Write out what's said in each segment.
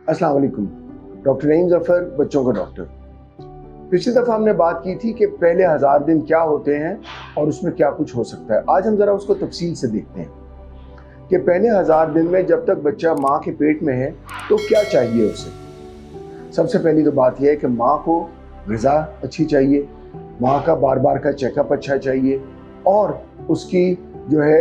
अस्सलाम वालेकुम। डॉक्टर नईम ज़फ़र, बच्चों का डॉक्टर। पिछली दफ़ा हमने बात की थी कि पहले 1000 दिन क्या होते हैं और उसमें क्या कुछ हो सकता है। आज हम ज़रा उसको तफसील से देखते हैं कि पहले 1000 दिन में जब तक बच्चा माँ के पेट में है तो क्या चाहिए उसे। सबसे पहली तो बात यह है कि माँ को ग़िज़ा अच्छी चाहिए, माँ का बार बार का चेकअप अच्छा चाहिए और उसकी जो है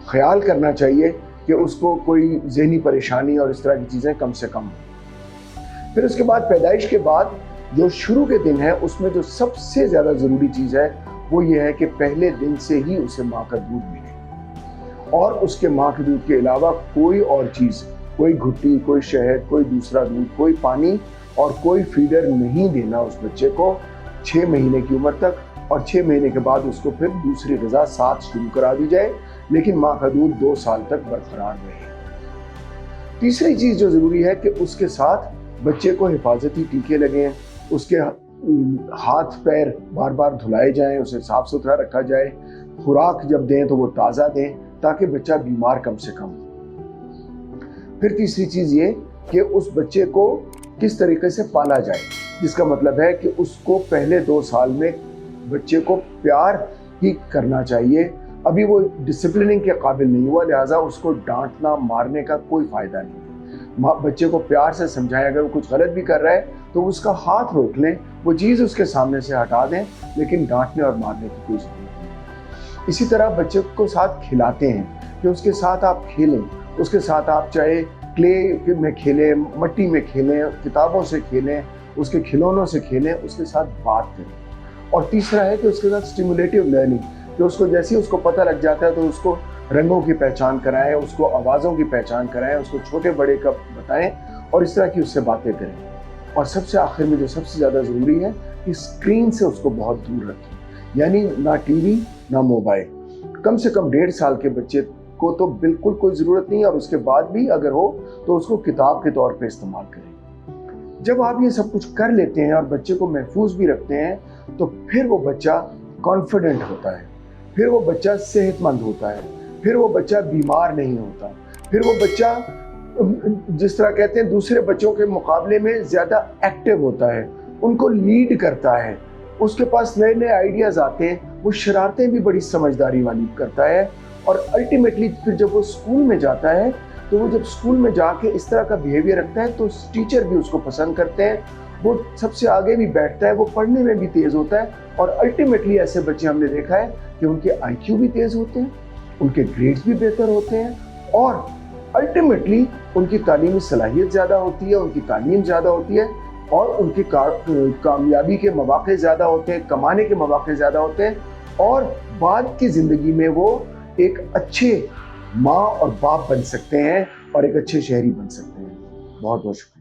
ख्याल करना चाहिए कि उसको कोई ज़हनी परेशानी और इस तरह की चीज़ें कम से कम हो। फिर उसके बाद पैदाइश के बाद जो शुरू के दिन है उसमें जो सबसे ज़्यादा ज़रूरी चीज़ है वो ये है कि पहले दिन से ही उसे माँ का दूध मिले और उसके माँ के दूध के अलावा कोई और चीज़, कोई घुट्टी, कोई शहद, कोई दूसरा दूध, कोई पानी और कोई फीडर नहीं देना उस बच्चे को 6 महीने की उम्र तक। और 6 महीने के बाद उसको फिर दूसरी ग़िज़ा साथ शुरू करा दी जाए, लेकिन माँ का दूध 2 साल तक बरकरार रहे। तीसरी चीज़ जो ज़रूरी है कि उसके साथ बच्चे को हिफाजती टीके लगें, उसके हाथ पैर बार बार धुलाए जाएं, उसे साफ़ सुथरा रखा जाए, खुराक जब दें तो वो ताज़ा दें ताकि बच्चा बीमार कम से कम हो। फिर तीसरी चीज़ ये कि उस बच्चे को किस तरीके से पाला जाए, जिसका मतलब है कि उसको पहले 2 साल में बच्चे को प्यार ही करना चाहिए। अभी वो डिसिप्लिनिंग के काबिल नहीं हुआ, लिहाजा उसको डांटना मारने का कोई फ़ायदा नहीं। बच्चे को प्यार से समझाएं, अगर वो कुछ गलत भी कर रहा है तो उसका हाथ रोक लें, वो चीज़ उसके सामने से हटा दें, लेकिन डांटने और मारने की कोई ज़रूरत नहीं। इसी तरह बच्चे को साथ खिलाते हैं कि उसके साथ आप खेलें, उसके साथ आप चाहे क्ले में खेलें, मिट्टी में खेलें, किताबों से खेलें, उसके खिलौनों से खेलें, उसके साथ बात करें। और तीसरा है कि उसके साथ स्टिमुलेटिव लर्निंग, कि उसको जैसे ही उसको पता लग जाता है तो उसको रंगों की पहचान कराएं, उसको आवाज़ों की पहचान कराएं, उसको छोटे बड़े का बताएं और इस तरह की उससे बातें करें। और सबसे आखिर में जो सबसे ज़्यादा ज़रूरी है कि स्क्रीन से उसको बहुत दूर रखें, यानी ना टीवी ना मोबाइल। कम से कम 1.5 साल के बच्चे को तो बिल्कुल कोई ज़रूरत नहीं, और उसके बाद भी अगर हो तो उसको किताब के तौर पर इस्तेमाल करें। जब आप ये सब कुछ कर लेते हैं और बच्चे को महफूज भी रखते हैं तो फिर वो बच्चा कॉन्फिडेंट होता है, फिर वो बच्चा सेहतमंद होता है, फिर वो बच्चा बीमार नहीं होता, फिर वो बच्चा जिस तरह कहते हैं दूसरे बच्चों के मुकाबले में ज़्यादा एक्टिव होता है, उनको लीड करता है, उसके पास नए नए आइडियाज़ आते हैं, वो शरारतें भी बड़ी समझदारी वाली करता है। और अल्टीमेटली फिर जब वो स्कूल में जाता है तो वो जब स्कूल में जाके इस तरह का बिहेवियर रखता है तो टीचर भी उसको पसंद करते हैं, वो सबसे आगे भी बैठता है, वो पढ़ने में भी तेज़ होता है। और अल्टीमेटली ऐसे बच्चे हमने देखा है कि उनके IQ भी तेज़ होते हैं, उनके ग्रेड्स भी बेहतर होते हैं और अल्टीमेटली उनकी तालीमी सलाहियत ज़्यादा होती है, उनकी तालीम ज़्यादा होती है और उनकी कामयाबी के मौक़े ज़्यादा होते हैं, कमाने के मौक़े ज़्यादा होते हैं और बाद की ज़िंदगी में वो एक अच्छे माँ और बाप बन सकते हैं और एक अच्छे शहरी बन सकते हैं। बहुत बहुत शुक्रिया।